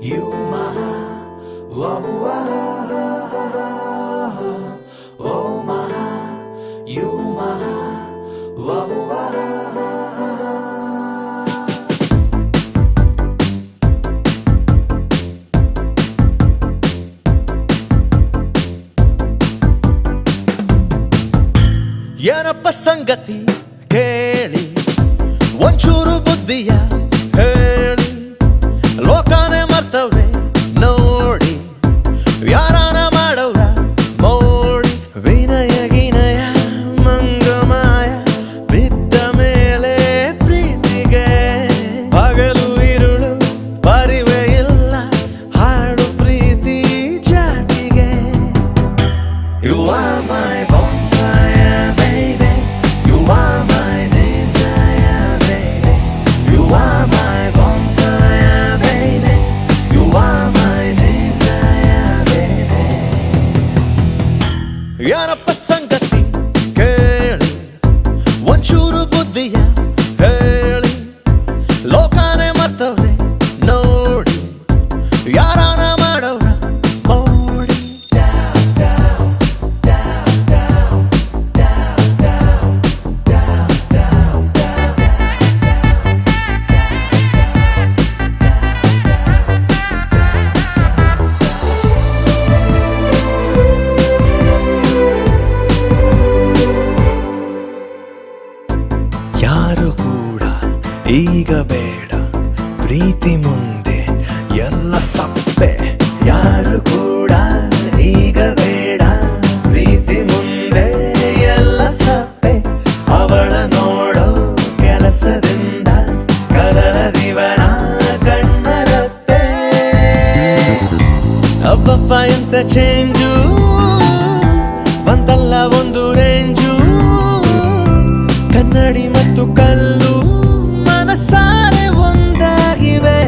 You my, oh, oh my, you my, oh. ಏನಪ್ಪ ಸಂಗತಿ ಕೇಳಿ ಒಂಚೂರು ಬುದ್ಧಿಯ ಹೇಳಿ ಲೋಕನೇ ಮರ್ತವ್ರೆ ನೋಡಿ ಯಾರಾನ ಮಾಡವ್ರ ಮೋಡಿ ವಿನಯ ಗಿನಯ ಮಂಗಮಾಯ ಬಿದ್ದ ಮೇಲೆ ಪ್ರೀತಿಗೆ ಹಗಲು ಇರುಳು ಪರಿವೆ ಇಲ್ಲ ಹಾಡು ಪ್ರೀತಿ ಜಾತಿಗೆ You are my bonfire baby, you are my desire baby, you are my bonfire baby, you are my desire baby. ಏನಪ್ಪ ಸಂಗತಿ ಕೇಳಿ ಒಂಚೂರು ಬುದ್ಧಿಯ ಹೇಳಿ ಲೋಕನೇ ಮರ್ತವ್ರೆ ನೋಡಿ ಯಾರಾನ ಮಾಡವ್ರ ಮೋಡಿ ಯಾರು ಕೂಡ ಈಗ ಬೇಡ ಪ್ರೀತಿ ಮುಂದೆ ಎಲ್ಲ ಸಪ್ಪೆ ಯಾರು ಕೂಡ ಈಗ ಬೇಡ ಪ್ರೀತಿ ಮುಂದೆ ಎಲ್ಲ ಸಪ್ಪೆ ಅವಳ ನೋಡೋ ಕೆಲಸದಿಂದ ಕದರ ದಿವನ ಕಣ್ಣರತ್ತೆ ಅಬ್ಬಪ್ಪ ಎಂತ ಚೇಂಜು ಬಂದಲ್ಲ ಒಂದು ರೇಂಜು ಕನ್ನಡಿ ಮತ್ತು ಕಲ್ಲು ಮನಸಾರೆ ಒಂದಾಗಿವೆ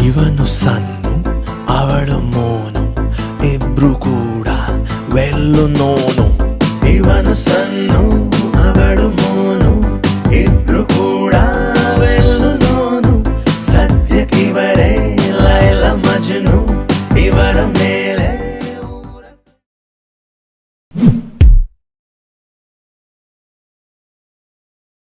ಇವನು ಸನ್ನು ಅವಳು ಮೋನು ಇಬ್ರು ಕೂಡ ವೆಲ್ಲು ನೋನು ಇವನು ಸನ್ನು